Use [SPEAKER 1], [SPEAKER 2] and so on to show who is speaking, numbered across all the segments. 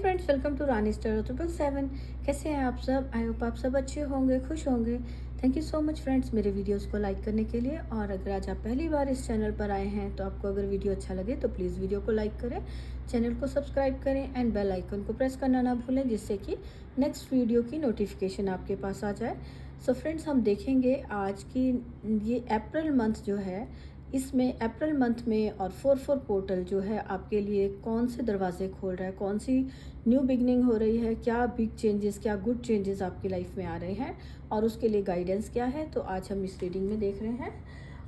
[SPEAKER 1] Friends, welcome to Rani star 777। कैसे हैं आप सब? आई होप आप सब अच्छे होंगे, खुश होंगे। Thank you so much friends मेरे वीडियोस को लाइक करने के लिए। और अगर आज आप पहली बार इस चैनल पर आए हैं तो आपको अगर वीडियो अच्छा लगे तो प्लीज़ वीडियो को लाइक करें, चैनल को सब्सक्राइब करें एंड बेल आइकन को प्रेस करना ना भूलें, जिससे कि नेक्स्ट वीडियो की नोटिफिकेशन आपके पास आ जाए। सो फ्रेंड्स, हम देखेंगे आज की ये अप्रैल मंथ जो है, इसमें अप्रैल मंथ में और 4/4 पोर्टल जो है आपके लिए कौन से दरवाजे खोल रहा है, कौन सी न्यू बिगनिंग हो रही है, क्या बिग चेंजेस, क्या गुड चेंजेस आपकी लाइफ में आ रहे हैं और उसके लिए गाइडेंस क्या है, तो आज हम इस रीडिंग में देख रहे हैं।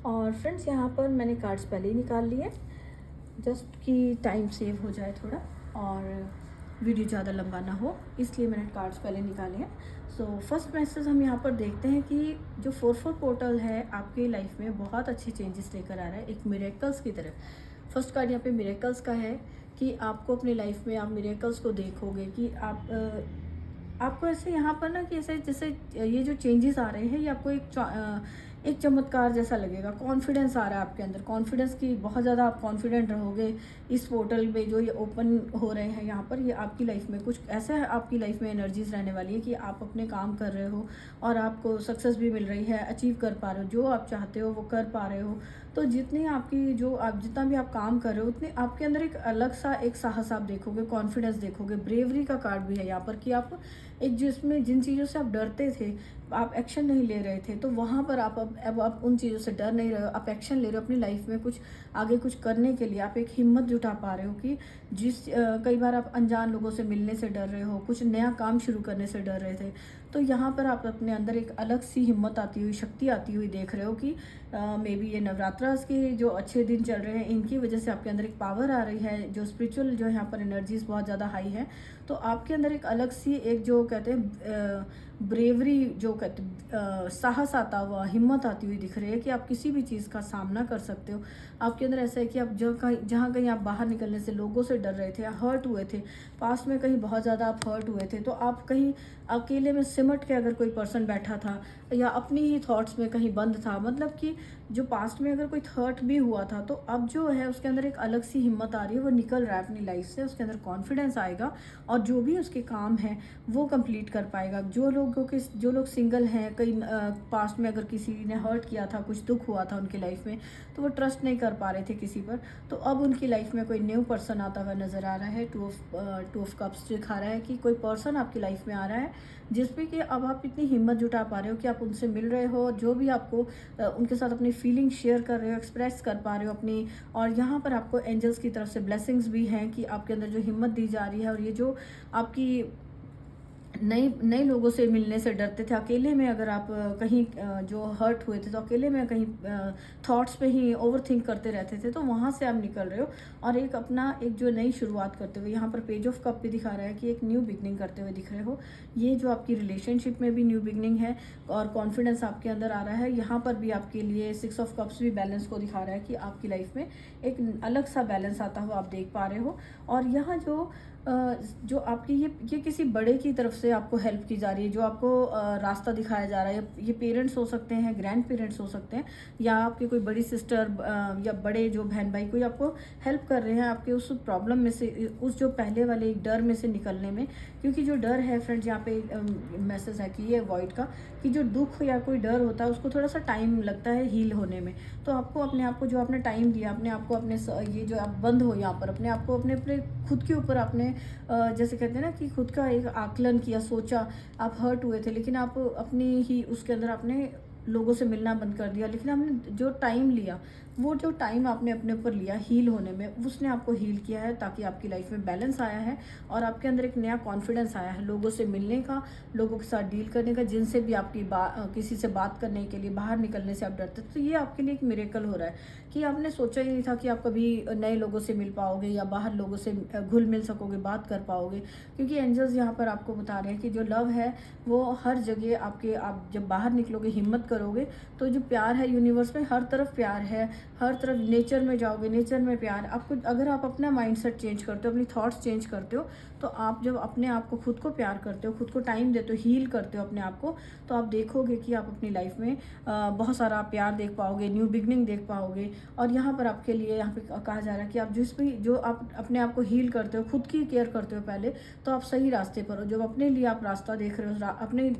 [SPEAKER 1] और फ्रेंड्स, यहाँ पर मैंने कार्ड्स पहले ही निकाल लिए, जस्ट कि टाइम सेव हो जाए थोड़ा और वीडियो ज़्यादा लंबा ना हो, इसलिए मैंने कार्ड्स पहले निकाले हैं। सो फर्स्ट मैसेज हम यहाँ पर देखते हैं कि जो 4/4 पोर्टल है आपकी लाइफ में बहुत अच्छे चेंजेस लेकर आ रहा है, एक मिरेकल्स की तरह। फर्स्ट कार्ड यहाँ पे मिरेकल्स का है कि आपको अपनी लाइफ में आप मिरेकल्स को देखोगे कि आपको ऐसे यहाँ पर ना कि ऐसे जैसे ये जो चेंजेस आ रहे हैं ये आपको एक चमत्कार जैसा लगेगा। कॉन्फिडेंस आ रहा है आपके अंदर, कॉन्फिडेंस की बहुत ज़्यादा आप कॉन्फिडेंट रहोगे इस पोर्टल में जो ये ओपन हो रहे हैं। यहाँ पर ये आपकी लाइफ में कुछ ऐसा है, आपकी लाइफ में एनर्जीज रहने वाली है कि आप अपने काम कर रहे हो और आपको सक्सेस भी मिल रही है, अचीव कर पा रहे हो, जो आप चाहते हो वो कर पा रहे हो। तो जितनी आपकी जो आप जितना भी आप काम कर रहे हो उतने आपके अंदर एक अलग सा एक साहस आप देखोगे, कॉन्फिडेंस देखोगे। ब्रेवरी का कार्ड भी है यहाँ पर कि आप एक जिसमें जिन चीज़ों से आप डरते थे, आप एक्शन नहीं ले रहे थे, तो वहाँ पर अब आप उन चीज़ों से डर नहीं रहे हो, आप एक्शन ले रहे हो अपनी लाइफ में कुछ आगे कुछ करने के लिए। आप एक हिम्मत जुटा पा रहे हो कि कई बार आप अनजान लोगों से मिलने से डर रहे हो, कुछ नया काम शुरू करने से डर रहे थे, तो यहाँ पर आप अपने अंदर एक अलग सी हिम्मत आती हुई, शक्ति आती हुई देख रहे हो कि मे बी ये नवरात्रास के जो अच्छे दिन चल रहे हैं इनकी वजह से आपके अंदर एक पावर आ रही है, जो स्पिरिचुअल जो यहाँ पर एनर्जीज बहुत ज़्यादा हाई है। तो आपके अंदर एक अलग सी एक जो कहते हैं ब्रेवरी, जो कहते साहस आता हुआ, हिम्मत आती हुई दिख रही है कि आप किसी भी चीज़ का सामना कर सकते हो। आपके अंदर ऐसा है कि आप जहाँ कहीं आप बाहर निकलने से लोगों से डर रहे थे, हर्ट हुए थे, पास्ट में कहीं बहुत ज़्यादा आप हर्ट हुए थे, तो आप कहीं अकेले में सिमट के अगर कोई पर्सन बैठा था या अपनी ही थॉट्स में कहीं बंद था, मतलब कि जो पास्ट में अगर कोई हर्ट भी हुआ था, तो अब जो है उसके अंदर एक अलग सी हिम्मत आ रही है, वो निकल रहा है अपनी लाइफ से, उसके अंदर कॉन्फिडेंस आएगा और जो भी उसके काम है वो कंप्लीट कर पाएगा। जो लोग सिंगल हैं, कई पास्ट में अगर किसी ने हर्ट किया था, कुछ दुख हुआ था उनकी लाइफ में, तो वो ट्रस्ट नहीं कर पा रहे थे किसी पर, तो अब उनकी लाइफ में कोई न्यू पर्सन आता हुआ नज़र आ रहा है। टू ऑफ कप्स दिखा रहा है कि कोई पर्सन आपकी लाइफ में आ रहा है जिसपे कि अब आप इतनी हिम्मत जुटा पा रहे हो कि आप उनसे मिल रहे हो, जो भी आपको उनके साथ अपनी फीलिंग शेयर कर रहे हो, एक्सप्रेस कर पा रहे हो अपनी। और यहाँ पर आपको एंजल्स की तरफ से ब्लेसिंग्स भी हैं कि आपके अंदर जो हिम्मत दी जा रही है, और ये जो आपकी नए नए लोगों से मिलने से डरते थे, अकेले में अगर आप कहीं जो हर्ट हुए थे तो अकेले में कहीं थॉट्स पे ही ओवर थिंक करते रहते थे, तो वहाँ से आप निकल रहे हो और एक अपना एक जो नई शुरुआत करते हुए, यहाँ पर पेज ऑफ कप भी दिखा रहा है कि एक न्यू बिगनिंग करते हुए दिख रहे हो। ये जो आपकी रिलेशनशिप में भी न्यू बिगनिंग है और कॉन्फिडेंस आपके अंदर आ रहा है। यहाँ पर भी आपके लिए 6 ऑफ कप्स भी बैलेंस को दिखा रहा है कि आपकी लाइफ में एक अलग सा बैलेंस आता हुआ आप देख पा रहे हो। और यहाँ जो आपकी ये किसी बड़े की तरफ से आपको हेल्प की जा रही है, जो आपको रास्ता दिखाया जा रहा है। ये पेरेंट्स हो सकते हैं, ग्रैंड पेरेंट्स हो सकते हैं, या आपकी कोई बड़ी सिस्टर या बड़े जो बहन भाई कोई आपको हेल्प कर रहे हैं आपके उस प्रॉब्लम में से, उस जो पहले वाले एक डर में से निकलने में। क्योंकि जो डर है फ्रेंड्स, यहाँ पे मैसेज है कि ये अवॉइड का, कि जो दुख या कोई डर होता है उसको थोड़ा सा टाइम लगता है हील होने में। तो आपको अपने आप को जो आपने टाइम दिया, अपने आप को अपने ये जो आप बंद हो यहाँ पर, अपने आप को अपने अपने खुद के ऊपर आपने जैसे कहते हैं ना कि खुद का एक आकलन किया, सोचा, आप हर्ट हुए थे लेकिन आप अपनी ही उसके अंदर आपने लोगों से मिलना बंद कर दिया, लेकिन आपने जो टाइम लिया, वो जो टाइम आपने अपने ऊपर लिया हील होने में, उसने आपको हील किया है, ताकि आपकी लाइफ में बैलेंस आया है और आपके अंदर एक नया कॉन्फिडेंस आया है लोगों से मिलने का, लोगों के साथ डील करने का, जिनसे भी आपकी किसी से बात करने के लिए बाहर निकलने से आप डरते थे। तो ये आपके लिए एक मिरेकल हो रहा है कि आपने सोचा ही नहीं था कि आप कभी नए लोगों से मिल पाओगे या बाहर लोगों से घुल मिल सकोगे, बात कर पाओगे। क्योंकि एंजल्स यहाँ पर आपको बता रहे हैं कि जो लव है वो हर जगह आप जब बाहर निकलोगे, हिम्मत करोगे, तो जो प्यार है यूनिवर्स में हर तरफ प्यार है, हर तरफ नेचर में जाओगे, नेचर में प्यार। आपको अगर आप अपना माइंडसेट चेंज करते हो, अपनी थॉट्स चेंज करते हो, तो आप जब अपने आप को, खुद को प्यार करते हो, खुद को टाइम देते हो, हील करते हो अपने आप को, तो आप देखोगे कि आप अपनी लाइफ में बहुत सारा प्यार देख पाओगे, न्यू बिगनिंग देख पाओगे। और यहाँ पर आपके लिए यहाँ पे कहा जा रहा है कि आप जिस भी जो आप अपने आप को हील करते हो, खुद की केयर करते हो पहले, तो आप सही रास्ते पर हो। जब अपने लिए आप रास्ता देख रहे हो,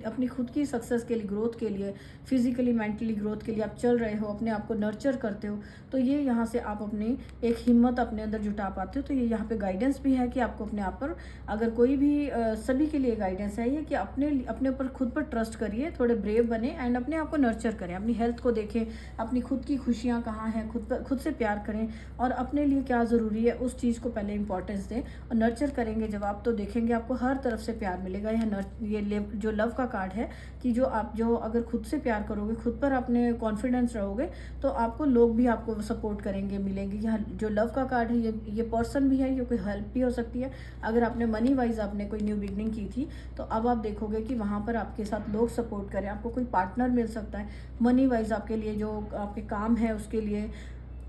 [SPEAKER 1] अपनी खुद की सक्सेस के लिए, ग्रोथ के लिए, फिजिकली मेंटली ग्रोथ के लिए आप चल रहे हो, अपने आप को नर्चर करते हो, तो ये यहाँ से आप अपनी एक हिम्मत अपने अंदर जुटा पाते हो। तो ये यहाँ पे गाइडेंस भी है कि आपको अपने आप पर, अगर कोई भी सभी के लिए गाइडेंस है ये कि अपने ऊपर खुद पर ट्रस्ट करिए, थोड़े ब्रेव बने एंड अपने आप को नर्चर करें, अपनी हेल्थ को देखें, अपनी खुद की खुशियाँ कहाँ हैं, खुद से प्यार करें और अपने लिए क्या ज़रूरी है उस चीज़ को पहले इंपॉर्टेंस दें। और नर्चर करेंगे जब आप, तो देखेंगे आपको हर तरफ से प्यार मिलेगा। ये जो लव का कार्ड है कि जो अगर खुद से प्यार करोगे, खुद पर अपने कॉन्फिडेंस रहोगे, तो आपको लोग भी आपको सपोर्ट करेंगे, मिलेंगे। यहाँ जो लव का कार्ड है, ये पर्सन भी है, ये कोई हेल्प भी हो सकती है। अगर आपने मनी वाइज आपने कोई न्यू बिगनिंग की थी, तो अब आप देखोगे कि वहाँ पर आपके साथ लोग सपोर्ट करें, आपको कोई पार्टनर मिल सकता है मनी वाइज, आपके लिए जो आपके काम है उसके लिए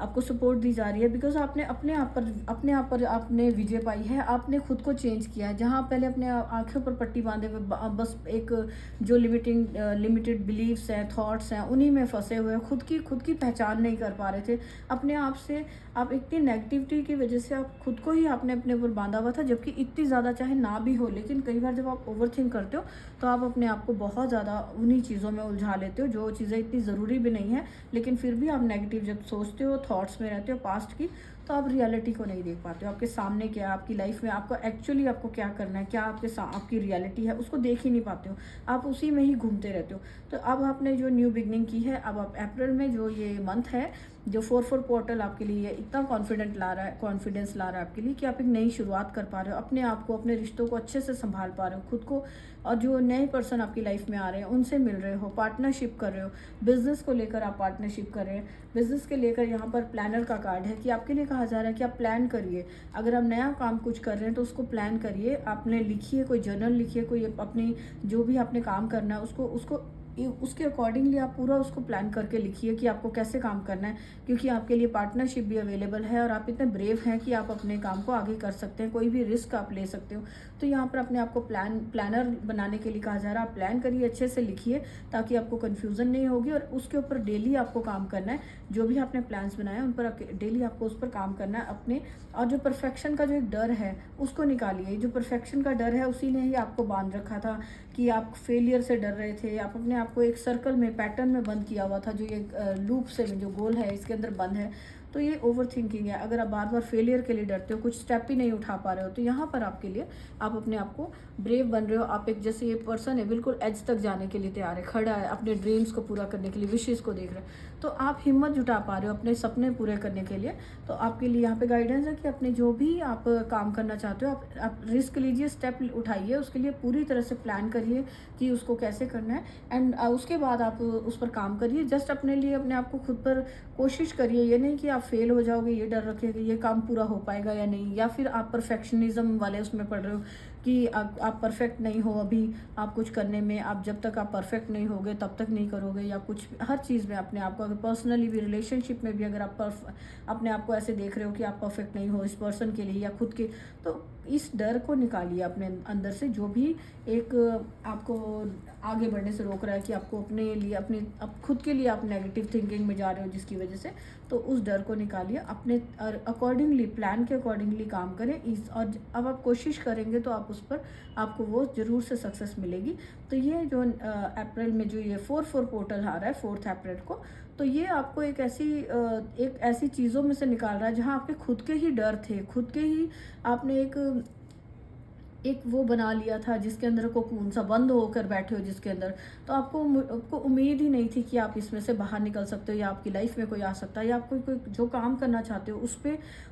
[SPEAKER 1] आपको सपोर्ट दी जा रही है। बिकॉज आपने अपने आप पर आपने विजय पाई है, आपने खुद को चेंज किया है। जहाँ पहले अपने आंखों पर पट्टी बांधे हुए बस एक जो लिमिटेड बिलीव्स हैं, थॉट्स हैं, उन्हीं में फंसे हुए, खुद की पहचान नहीं कर पा रहे थे अपने आप से। आप इतनी नेगेटिविटी की वजह से आप खुद को ही आपने अपने ऊपर बांधा हुआ था, जबकि इतनी ज़्यादा चाहे ना भी हो, लेकिन कई बार जब आप ओवरथिंक करते हो तो आप अपने आप को बहुत ज़्यादा उन्हीं चीज़ों में उलझा लेते हो जो चीज़ें इतनी ज़रूरी भी नहीं है। लेकिन फिर भी आप नेगेटिव जब सोचते हो, थॉट्स में रहते हो पास्ट की, तो आप रियलिटी को नहीं देख पाते हो। आपके सामने क्या है, आपकी लाइफ में आपको क्या करना है, क्या आपकी रियलिटी है, उसको देख ही नहीं पाते हो, आप उसी में ही घूमते रहते हो। तो अब आपने जो न्यू बिगनिंग की है, अब आप अप्रैल में जो ये मंथ है, जो 4/4 पोर्टल आपके लिए इतना कॉन्फिडेंस ला रहा है आपके लिए कि आप एक नई शुरुआत कर पा रहे हो, अपने आप को, अपने रिश्तों को अच्छे से संभाल पा रहे हो, खुद को। और जो नए पर्सन आपकी लाइफ में आ रहे हैं उनसे मिल रहे हो, पार्टनरशिप कर रहे हो, बिजनेस को लेकर आप पार्टनरशिप कर रहे हैं। बिजनेस के लेकर यहाँ पर प्लानर का कार्ड है कि आपके लिए कहा जा रहा है कि आप प्लान करिए। अगर आप नया काम कुछ कर रहे हैं तो उसको प्लान करिए, आपने लिखिए, कोई जर्नल लिखिए, कोई अपनी जो भी आपने काम करना है उसके अकॉर्डिंगली आप पूरा उसको प्लान करके लिखिए कि आपको कैसे काम करना है। क्योंकि आपके लिए पार्टनरशिप भी अवेलेबल है और आप इतने ब्रेव हैं कि आप अपने काम को आगे कर सकते हैं, कोई भी रिस्क आप ले सकते हो। तो यहाँ पर अपने आप को प्लानर बनाने के लिए कहा जा रहा है, आप प्लान करिए, अच्छे से लिखिए ताकि आपको कन्फ्यूज़न नहीं होगी। और उसके ऊपर डेली आपको काम करना है, जो भी आपने प्लान्स बनाए उन पर डेली आपको उस पर काम करना है अपने। और जो परफेक्शन का जो एक डर है उसको निकालिए। जो परफेक्शन का डर है उसी ने ही आपको बांध रखा था कि आप फेलियर से डर रहे थे, आप अपने आप को एक सर्कल में, पैटर्न में बंद किया हुआ था, जो ये लूप से जो गोल है इसके अंदर बंद है। तो ये ओवर थिंकिंग है। अगर आप बार बार फेलियर के लिए डरते हो, कुछ स्टेप ही नहीं उठा पा रहे हो, तो यहाँ पर आपके लिए आप अपने आप को ब्रेव बन रहे हो। आप एक, जैसे ये पर्सन है बिल्कुल एज तक जाने के लिए तैयार है, खड़ा है, अपने ड्रीम्स को पूरा करने के लिए, विशेष को देख रहे हैं। तो आप हिम्मत जुटा पा रहे हो अपने सपने पूरे करने के लिए। तो आपके लिए यहाँ पे गाइडेंस है कि अपने जो भी आप काम करना चाहते हो, आप रिस्क लीजिए, स्टेप उठाइए, उसके लिए पूरी तरह से प्लान करिए कि उसको कैसे करना है। एंड उसके बाद आप उस पर काम करिए। जस्ट अपने लिए, अपने आप को खुद पर कोशिश करिए। ये नहीं कि आप फेल हो जाओगे, ये डर रखिए कि ये काम पूरा हो पाएगा या नहीं, या फिर आप परफेक्शनिज्म वाले उसमें पढ़ रहे हो कि आप परफेक्ट नहीं हो अभी, आप कुछ करने में, आप जब तक आप परफेक्ट नहीं होगे तब तक नहीं करोगे, या कुछ हर चीज़ में अपने आप को, अगर पर्सनली भी, रिलेशनशिप में भी अगर आप अपने आप को ऐसे देख रहे हो कि आप परफेक्ट नहीं हो इस पर्सन के लिए या खुद के, तो इस डर को निकालिए अपने अंदर से, जो भी एक आपको आगे बढ़ने से रोक रहा है कि आपको अपने लिए, खुद के लिए आप नेगेटिव थिंकिंग में जा रहे हो जिसकी वजह से, तो उस डर को निकालिए, अपने अकॉर्डिंगली, प्लान के अकॉर्डिंगली काम करें। और अब आप कोशिश करेंगे तो आप उस पर, आपको वो ज़रूर से सक्सेस मिलेगी। तो ये जो अप्रैल में जो ये 4/4 पोर्टल आ रहा है 4 अप्रैल को, तो ये आपको एक ऐसी चीज़ों में से निकाल रहा है जहाँ आपके खुद के ही डर थे, खुद के ही आपने एक वो बना लिया था जिसके अंदर कोकून सा बंद होकर बैठे हो जिसके अंदर, तो आपको उम्मीद ही नहीं थी कि आप इसमें से बाहर निकल सकते हो, या आपकी लाइफ में कोई आ सकता है, या आप कोई जो काम करना चाहते हो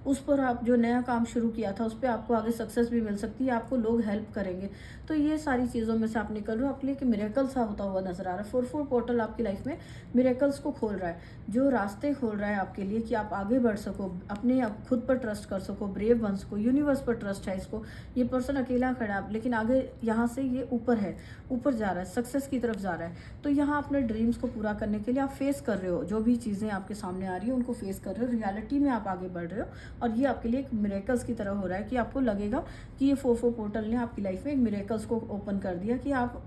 [SPEAKER 1] उस पर आप जो नया काम शुरू किया था उस पर आपको आगे सक्सेस भी मिल सकती है, आपको लोग हेल्प करेंगे। तो ये सारी चीज़ों में से आप निकल रहे हो, आपके लिए कि मिरेकल सा होता हुआ नजर आ रहा है। 4/4 पोर्टल आपकी लाइफ में मिरेकल्स को खोल रहा है, जो रास्ते खोल रहा है आपके लिए कि आप आगे बढ़ सको, अपने खुद पर ट्रस्ट कर सको, ब्रेव बन सको, यूनिवर्स पर ट्रस्ट है इसको। ये पर्सन अकेला अकेला खड़ा है, लेकिन आगे यहाँ से ये ऊपर है, ऊपर जा रहा है, सक्सेस की तरफ जा रहा है। तो यहाँ अपने ड्रीम्स को पूरा करने के लिए आप फेस कर रहे हो, जो भी चीज़ें आपके सामने आ रही है उनको फेस कर रहे हो, रियलिटी में आप आगे बढ़ रहे हो। और ये आपके लिए एक मिरेकल्स की तरह हो रहा है कि आपको लगेगा कि ये 4 पोर्टल ने आपकी लाइफ में एक मिरेकल्स को ओपन कर दिया कि आप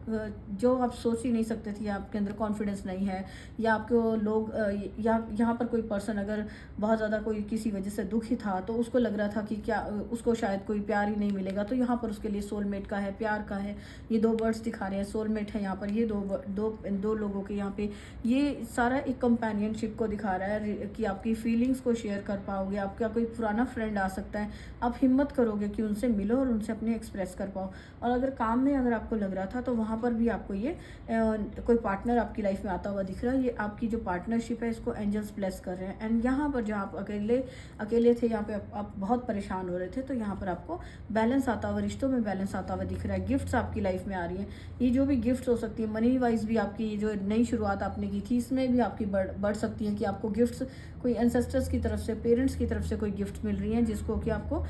[SPEAKER 1] जो आप सोच ही नहीं सकते थे, आपके अंदर कॉन्फिडेंस नहीं है, या आपको लोग या यहाँ पर कोई पर्सन अगर बहुत ज़्यादा कोई किसी वजह से दुखी था तो उसको लग रहा था कि क्या उसको शायद कोई प्यार ही नहीं मिलेगा, तो यहाँ पर उसके लिए सोलमेट का है, प्यार का है। ये 2 वर्ड्स दिखा रहे हैं, सोलमेट है यहाँ पर, ये दो लोगों के यहाँ पे ये सारा एक कंपेनियनशिप को दिखा रहा है कि आपकी फीलिंग्स को शेयर कर पाओगे। आपका कोई पुराना फ्रेंड आ सकता है, आप हिम्मत करोगे कि उनसे मिलो और उनसे अपने एक्सप्रेस कर पाओ। और अगर काम में अगर आपको लग रहा था तो वहाँ पर भी आपको ये कोई पार्टनर आपकी लाइफ में आता हुआ दिख रहा है। ये आपकी जो पार्टनरशिप है इसको एंजल्स ब्लेस कर रहे हैं। एंड यहाँ पर जो आप अकेले थे, यहाँ पे आप बहुत परेशान हो रहे थे, तो यहाँ पर आपको बैलेंस आता हुआ, रिश्तों में बैलेंस आता हुआ दिख रहा है। गिफ्ट्स आपकी लाइफ में आ रही है, ये जो भी गिफ्ट्स हो सकती है, मनी वाइज भी आपकी ये जो नई शुरुआत आपने की थी इसमें भी आपकी बढ़ सकती है कि आपको गिफ्ट्स कोई एंसेस्टर्स की तरफ से, पेरेंट्स की तरफ से कोई गिफ्ट मिल रही हैं, जिसको कि आपको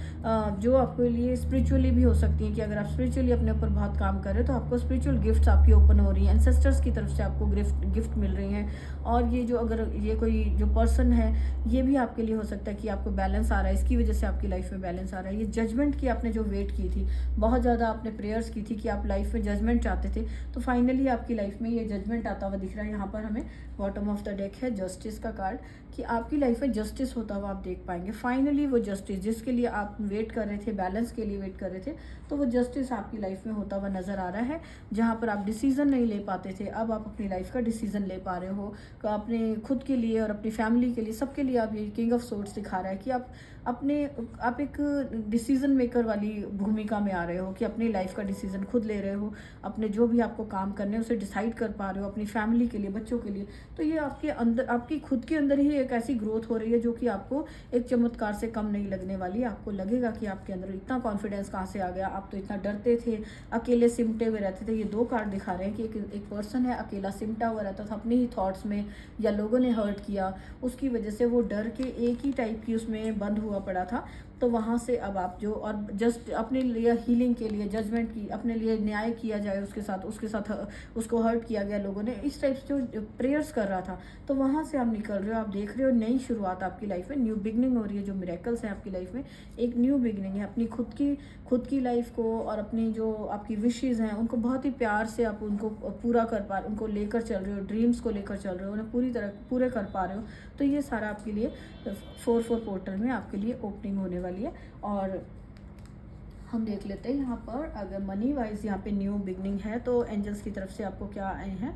[SPEAKER 1] जो आपके लिए स्पिरिचुअली भी हो सकती है कि अगर आप स्पिरिचुअली अपने ऊपर बहुत काम कर रहे हो तो आपको स्पिरिचुअल गिफ्ट्स आपकी ओपन हो रही हैं, एंसेस्टर्स की तरफ से आपको गिफ्ट मिल रही हैं। और ये जो अगर ये कोई जो पर्सन है ये भी आपके लिए हो सकता है कि आपको बैलेंस आ रहा है, इसकी वजह से आपकी लाइफ में बैलेंस आ रहा है। ये जजमेंट की आपने जो वेट की थी, बहुत ज़्यादा आपने प्रेयर्स की थी कि आप लाइफ में जजमेंट चाहते थे, तो फाइनली आपकी लाइफ में ये जजमेंट आता हुआ दिख रहा है। यहाँ पर हमें बॉटम ऑफ द डेक है जस्टिस का कार्ड कि आपकी लाइफ में जस्टिस होता हुआ आप देख पाएंगे। फाइनली वो जस्टिस जिसके लिए आप वेट कर रहे थे, बैलेंस के लिए वेट कर रहे थे, तो वो जस्टिस आपकी लाइफ में होता हुआ नजर आ रहा है। जहाँ पर आप डिसीजन नहीं ले पाते थे, अब आप अपनी लाइफ का डिसीजन ले पा रहे हो, अपने खुद के लिए और अपनी फैमिली के लिए, सबके लिए। आप ये किंग ऑफ सोर्ड्स दिखा रहा है कि आप एक डिसीजन मेकर वाली भूमिका में आ रहे हो कि अपनी लाइफ का डिसीजन खुद ले रहे हो, अपने जो भी आपको काम करने हैं उसे डिसाइड कर पा रहे हो अपनी फैमिली के लिए, बच्चों के लिए। तो ये आपके अंदर, आपकी खुद के अंदर ही एक ऐसी ग्रोथ हो रही है जो कि आपको एक चमत्कार से कम नहीं लगने वाली। आपको लगेगा कि आपके अंदर इतना कॉन्फिडेंस कहाँ से आ गया, आप तो इतना डरते थे, अकेले सिमटे हुए रहते थे। ये 2 कार्ड दिखा रहे हैं कि एक पर्सन है, अकेला सिमटा हुआ रहता था अपने ही थॉट्स में, या लोगों ने हर्ट किया, उसकी वजह से वो डर के एक ही टाइप की उसमें बंद हुआ पड़ा था। तो वहाँ से अब आप जो, और जस्ट अपने लिए हीलिंग के लिए, जजमेंट की, अपने लिए न्याय किया जाए उसके साथ उसको हर्ट किया गया लोगों ने, इस टाइप से जो प्रेयर्स कर रहा था, तो वहाँ से आप निकल रहे हो। आप देख रहे हो नई शुरुआत आपकी लाइफ में, न्यू बिगनिंग हो रही है। जो मिरेकल्स है आपकी लाइफ में, एक न्यू बिगनिंग है। अपनी खुद की लाइफ को और अपनी जो आपकी विशेज़ हैं उनको बहुत ही प्यार से आप उनको पूरा कर पा, उनको लेकर चल रहे हो, ड्रीम्स को लेकर चल रहे हो, उन्हें पूरे कर पा रहे हो। तो ये सारा आपके लिए 4 पोर्टल में आपके लिए ओपनिंग होने वाली है। और हम देख लेते हैं यहाँ पर अगर मनी वाइज यहाँ पे न्यू बिगनिंग है तो एंजल्स की तरफ से आपको क्या आए हैं,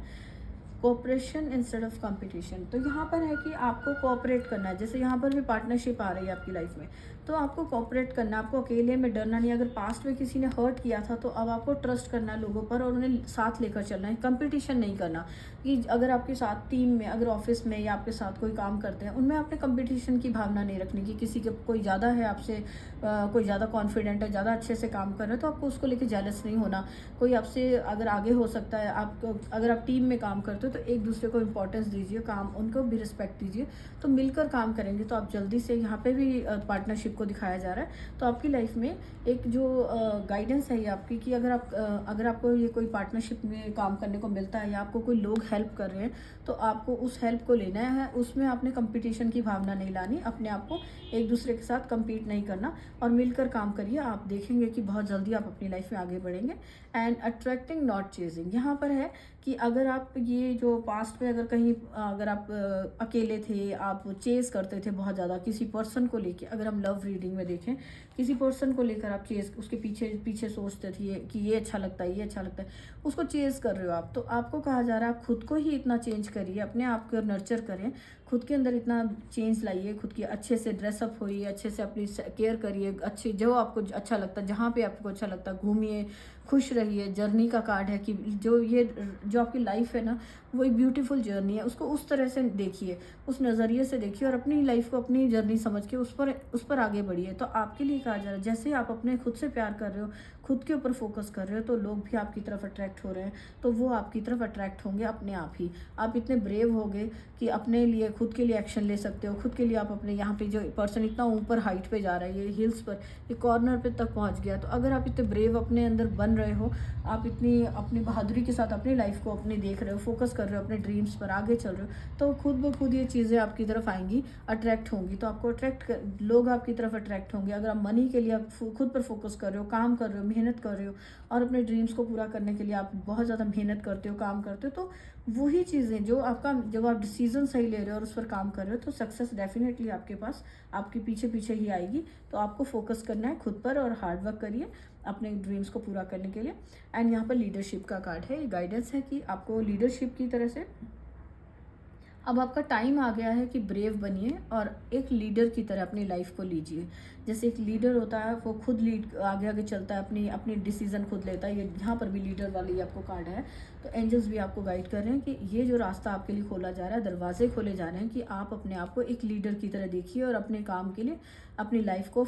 [SPEAKER 1] कोऑपरेशन इंस्टेड ऑफ कंपटीशन। तो यहाँ पर है कि आपको कोऑपरेट करना है। जैसे यहाँ पर भी पार्टनरशिप आ रही है आपकी लाइफ में, तो आपको कोऑपरेट करना है, आपको अकेले में डरना नहीं। अगर पास्ट में किसी ने हर्ट किया था तो अब आपको ट्रस्ट करना है लोगों पर और उन्हें साथ लेकर चलना है, कंपटीशन नहीं करना। कि अगर आपके साथ टीम में, अगर ऑफिस में या आपके साथ कोई काम करते हैं, उनमें आपने कंपटीशन की भावना नहीं रखनी कि किसी के कोई ज़्यादा है आपसे, कोई ज़्यादा कॉन्फिडेंट है, ज़्यादा अच्छे से काम कर रहे हैं, तो आपको उसको लेकर जेलस नहीं होना। कोई आपसे अगर आगे हो सकता है, अगर आप टीम में काम करते हो तो एक दूसरे को इम्पोर्टेंस दीजिए, काम उनको भी रिस्पेक्ट दीजिए। तो मिलकर काम करेंगे तो आप जल्दी से, यहाँ पे भी पार्टनरशिप को दिखाया जा रहा है। तो आपकी लाइफ में एक जो गाइडेंस है ये आपकी कि अगर आपको ये कोई पार्टनरशिप में काम करने को मिलता है या आपको कोई लोग हेल्प कर रहे हैं, तो आपको उस हेल्प को लेना है। उसमें आपने कंपटीशन की भावना नहीं लानी, अपने आप को एक दूसरे के साथ compete नहीं करना और मिलकर काम करिए। आप देखेंगे कि बहुत जल्दी आप अपनी लाइफ में आगे बढ़ेंगे। एंड अट्रैक्टिंग नॉट चेजिंग, यहाँ पर है कि अगर आप ये जो पास्ट में अगर आप अकेले थे, आप चेज़ करते थे बहुत ज़्यादा किसी पर्सन को लेके, अगर हम लव रीडिंग में देखें, किसी पर्सन को लेकर आप उसके पीछे सोचते थे कि ये अच्छा लगता है, ये अच्छा लगता है, उसको चेज़ कर रहे हो आप, तो आपको कहा जा रहा है आप खुद को ही इतना चेंज करिए, अपने आप को नर्चर करें, खुद के अंदर इतना चेंज लाइए, खुद की अच्छे से ड्रेसअप होइए, अच्छे से अपनी केयर करिए, अच्छे जो आपको अच्छा लगता है, जहाँ पे आपको अच्छा लगता है घूमिए, खुश रहिए। जर्नी का कार्ड है कि जो आपकी लाइफ है ना, वो एक ब्यूटीफुल जर्नी है, उसको उस तरह से देखिए, उस नज़रिए से देखिए और अपनी लाइफ को अपनी जर्नी समझ के उस पर आगे बढ़िए। तो आपके लिए कहा जा रहा है, जैसे आप अपने खुद से प्यार कर रहे हो, खुद के ऊपर फोकस कर रहे हो तो लोग भी आपकी तरफ अट्रैक्ट हो रहे हैं, तो वो आपकी तरफ अट्रैक्ट होंगे अपने आप ही। आप इतने ब्रेव हो गए कि अपने लिए खुद के लिए एक्शन ले सकते हो। खुद के लिए आप अपने यहाँ पे जो पर्सन इतना ऊपर हाइट पे जा रहा है, ये हिल्स पर, ये कॉर्नर पे तक पहुँच गया, तो अगर आप इतने ब्रेव अपने अंदर बन रहे हो, आप इतनी अपनी बहादुरी के साथ अपनी लाइफ को अपने देख रहे हो, फोकस कर रहे हो, अपने ड्रीम्स पर आगे चल रहे हो, तो खुद ब खुद ये चीज़ें आपकी तरफ आएंगी, अट्रैक्ट होंगी। तो आपको लोग आपकी तरफ अट्रैक्ट होंगे। अगर आप मनी के लिए आप खुद पर फोकस कर रहे हो, काम कर रहे हो, मेहनत कर रहे हो और अपने ड्रीम्स को पूरा करने के लिए आप बहुत ज़्यादा मेहनत करते हो, काम करते हो, तो वही चीज़ें जो आपका, जब आप डिसीजन सही ले रहे हो और उस पर काम कर रहे हो, तो सक्सेस डेफिनेटली आपके पास, आपके पीछे पीछे ही आएगी। तो आपको फोकस करना है खुद पर और हार्ड वर्क करिए अपने ड्रीम्स को पूरा करने के लिए। एंड यहाँ पर लीडरशिप का कार्ड है, ये गाइडेंस है कि आपको लीडरशिप की तरह से अब आपका टाइम आ गया है कि ब्रेव बनिए और एक लीडर की तरह अपनी लाइफ को लीजिए। जैसे एक लीडर होता है वो खुद लीड आगे आगे चलता है, अपनी अपनी डिसीजन खुद लेता है। ये यहाँ पर भी लीडर वाली आपको कार्ड है। तो एंजल्स भी आपको गाइड कर रहे हैं कि ये जो रास्ता आपके लिए खोला जा रहा है, दरवाजे खोले जा रहे हैं कि आप अपने आप को एक लीडर की तरह देखिए और अपने काम के लिए, अपनी लाइफ को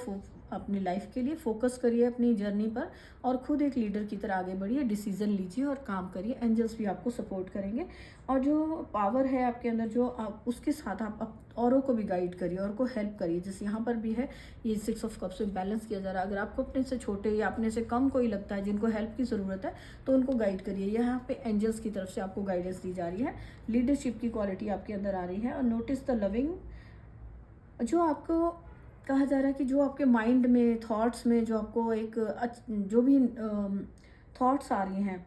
[SPEAKER 1] अपनी लाइफ के लिए फोकस करिए अपनी जर्नी पर और खुद एक लीडर की तरह आगे बढ़िए, डिसीजन लीजिए और काम करिए। एंजल्स भी आपको सपोर्ट करेंगे और जो पावर है आपके अंदर, जो आप उसके साथ आप औरों को भी गाइड करिए और को हेल्प करिए। जैसे यहाँ पर भी है ये 6 ऑफ कप्स में बैलेंस किया जा रहा है। अगर आपको अपने से छोटे या अपने से कम कोई लगता है जिनको हेल्प की ज़रूरत है, तो उनको गाइड करिए। यहाँ पे एंजल्स की तरफ से आपको गाइडेंस दी जा रही है, लीडरशिप की क्वालिटी आपके अंदर आ रही है। और नोटिस द लविंग, जो आपको कहा जा रहा है कि जो आपके माइंड में, थॉट्स में जो आपको एक जो भी थॉट्स आ रही हैं,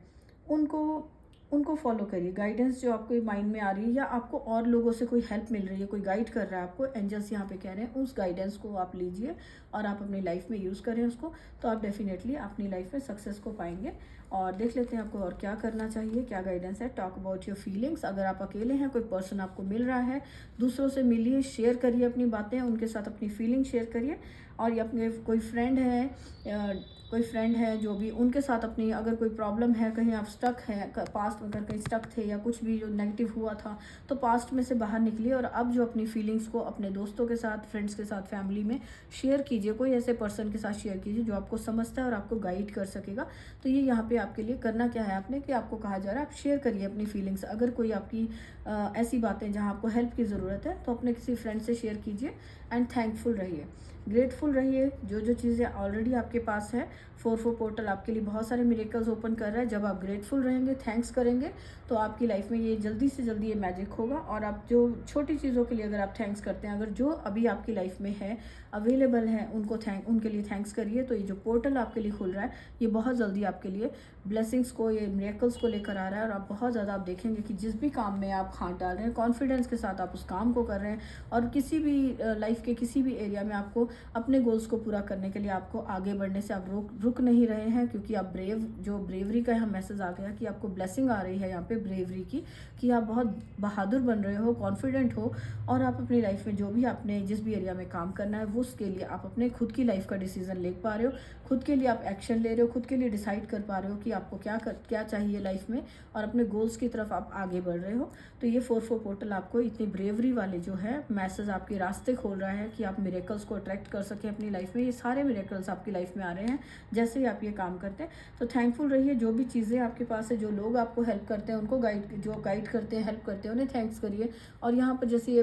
[SPEAKER 1] उनको उनको फॉलो करिए। गाइडेंस जो आपको माइंड में आ रही है या आपको और लोगों से कोई हेल्प मिल रही है, कोई गाइड कर रहा है आपको, एंजल्स यहाँ पे कह रहे हैं उस गाइडेंस को आप लीजिए और आप अपनी लाइफ में यूज़ करें उसको, तो आप डेफिनेटली अपनी लाइफ में सक्सेस को पाएंगे। और देख लेते हैं आपको और क्या करना चाहिए, क्या गाइडेंस है। टॉक अबाउट योर फीलिंग्स, अगर आप अकेले हैं, कोई पर्सन आपको मिल रहा है, दूसरों से मिलिए, शेयर करिए अपनी बातें, उनके साथ अपनी फीलिंग शेयर करिए। और ये अपने कोई फ्रेंड है जो भी, उनके साथ अपनी, अगर कोई प्रॉब्लम है, कहीं आप स्टक हैं, पास्ट में अगर कहीं स्टक थे या कुछ भी जो नेगेटिव हुआ था, तो पास्ट में से बाहर निकलिए और अब जो अपनी फीलिंग्स को अपने दोस्तों के साथ, फ्रेंड्स के साथ, फैमिली में शेयर कीजिए। कोई ऐसे पर्सन के साथ शेयर कीजिए जो आपको समझता है और आपको गाइड कर सकेगा। तो ये यहाँ पे आपके लिए करना क्या है आपने, कि आपको कहा जा रहा है आप शेयर करिए अपनी फीलिंग्स। अगर कोई आपकी ऐसी बातें जहाँ आपको हेल्प की ज़रूरत है, तो अपने किसी फ्रेंड से शेयर कीजिए। एंड थैंकफुल रहिए, ग्रेटफुल रहिए जो चीज़ें ऑलरेडी आपके पास है। 4-4 पोर्टल आपके लिए बहुत सारे मिरेकल्स ओपन कर रहा है। जब आप ग्रेटफुल रहेंगे, थैंक्स करेंगे, तो आपकी लाइफ में ये जल्दी से जल्दी ये मैजिक होगा। और आप जो छोटी चीज़ों के लिए अगर आप थैंक्स करते हैं, अगर जो अभी आपकी लाइफ में है, अवेलेबल है, उनके लिए थैंक्स करिए। तो ये जो पोर्टल आपके लिए खुल रहा है, ये बहुत जल्दी आपके लिए ब्लेसिंग्स को, ये मिरेकल्स को लेकर आ रहा है। और आप बहुत ज़्यादा आप देखेंगे कि जिस भी काम में आप हाथ डाल रहे हैं, कॉन्फिडेंस के साथ आप उस काम को कर रहे हैं और किसी भी लाइफ के किसी भी एरिया में आपको अपने गोल्स को पूरा करने के लिए आपको आगे बढ़ने से आप रुक नहीं रहे हैं, क्योंकि आप ब्रेवरी का यहाँ मैसेज आ गया कि आपको ब्लेसिंग आ रही है यहाँ पे ब्रेवरी की, कि आप बहुत बहादुर बन रहे हो, कॉन्फिडेंट हो और आप अपनी लाइफ में जो भी आपने जिस भी एरिया में काम करना है, वो उसके लिए आप अपने खुद की लाइफ का डिसीजन ले पा रहे हो, खुद के लिए आप एक्शन ले रहे हो, खुद के लिए डिसाइड कर पा रहे हो कि आपको क्या चाहिए लाइफ में और अपने गोल्स की तरफ आप आगे बढ़ रहे हो। तो ये 4-4 पोर्टल आपको इतनी ब्रेवरी वाले जो है मैसेज आपके रास्ते खोल रहा है कि आप मिरेकल्स को अट्रैक्ट कर सकें अपनी लाइफ में। ये सारे मिरेकल्स आपकी लाइफ में आ रहे हैं जैसे ही आप ये काम करते हैं। तो थैंकफुल रहिए, जो भी चीज़ें आपके पास है, जो लोग आपको हेल्प करते हैं, उनको गाइड करते हैं, हेल्प करते हैं, उन्हें थैंक्स करिए। और यहाँ पर जैसे ये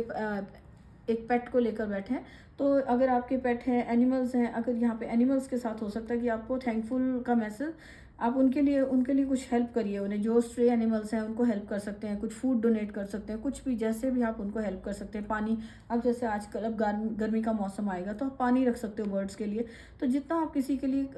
[SPEAKER 1] एक पेट को लेकर बैठे हैं, तो अगर आपके पेट हैं, एनिमल्स हैं, अगर यहाँ पे एनिमल्स के साथ हो सकता है कि आपको थैंकफुल का मैसेज, आप उनके लिए कुछ हेल्प करिए। उन्हें जो स्ट्रे एनिमल्स हैं उनको हेल्प कर सकते हैं, कुछ फूड डोनेट कर सकते हैं, कुछ भी जैसे भी आप उनको हेल्प कर सकते हैं। पानी, अब जैसे आजकल अब गर्मी का मौसम आएगा तो आप पानी रख सकते हो बर्ड्स के लिए। तो जितना आप किसी के लिए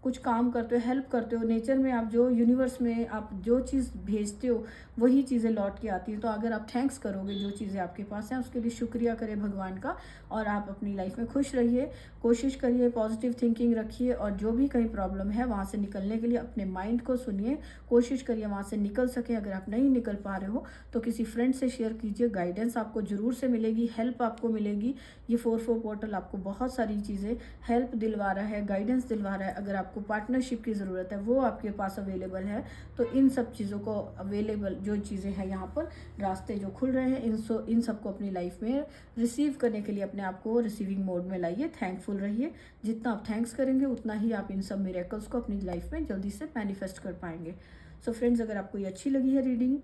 [SPEAKER 1] कुछ काम करते हो, हेल्प करते हो, नेचर में आप जो यूनिवर्स में आप जो चीज़ भेजते हो वही चीज़ें लौट के आती हैं। तो अगर आप थैंक्स करोगे जो चीज़ें आपके पास हैं उसके लिए शुक्रिया करें भगवान का, और आप अपनी लाइफ में खुश रहिए, कोशिश करिए, पॉजिटिव थिंकिंग रखिए, और जो भी कहीं प्रॉब्लम है वहाँ से निकलने के लिए अपने माइंड को सुनिए, कोशिश करिए वहाँ से निकल सके। अगर आप नहीं निकल पा रहे हो तो किसी फ्रेंड से शेयर कीजिए, गाइडेंस आपको ज़रूर से मिलेगी, हेल्प आपको मिलेगी। ये 4-4 पोर्टल आपको बहुत सारी चीज़ें हेल्प दिलवा रहा है, गाइडेंस दिलवा रहा है। अगर आप आपको पार्टनरशिप की ज़रूरत है वो आपके पास अवेलेबल है। तो इन सब चीज़ों को अवेलेबल जो चीज़ें हैं यहाँ पर रास्ते जो खुल रहे हैं इन सबको अपनी लाइफ में रिसीव करने के लिए अपने आप को रिसीविंग मोड में लाइए, थैंकफुल रहिए। जितना आप थैंक्स करेंगे उतना ही आप इन सब मिरेकल्स को अपनी लाइफ में जल्दी से मैनिफेस्ट कर पाएंगे। सो फ्रेंड्स, अगर आपको ये अच्छी लगी है रीडिंग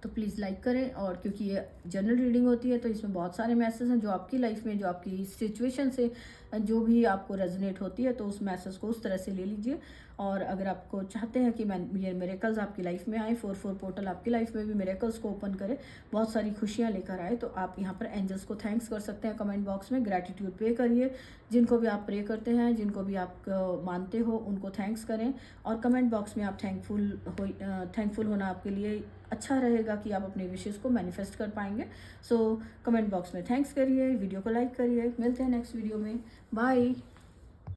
[SPEAKER 1] तो प्लीज़ लाइक करें, और क्योंकि ये जनरल रीडिंग होती है तो इसमें बहुत सारे मैसेज हैं जो आपकी लाइफ में, जो आपकी सिचुएशन से जो भी आपको रेजोनेट होती है, तो उस मैसेज को उस तरह से ले लीजिए। और अगर आपको चाहते हैं कि मैं ये मिरेकल्स आपकी लाइफ में आए, 4-4 पोर्टल आपकी लाइफ में भी मिरेकल्स को ओपन करे, बहुत सारी खुशियाँ लेकर आए, तो आप यहाँ पर एंजल्स को थैंक्स कर सकते हैं कमेंट बॉक्स में, ग्रैटिट्यूड पे करिए। जिनको भी आप प्रे करते हैं, जिनको भी आप मानते हो, उनको थैंक्स करें, और कमेंट बॉक्स में आप थैंकफुल होना आपके लिए अच्छा रहेगा कि आप अपने विशेष को मैनिफेस्ट कर पाएंगे। सो कमेंट बॉक्स में थैंक्स करिए, वीडियो को लाइक करिए। मिलते हैं नेक्स्ट वीडियो में। बाय।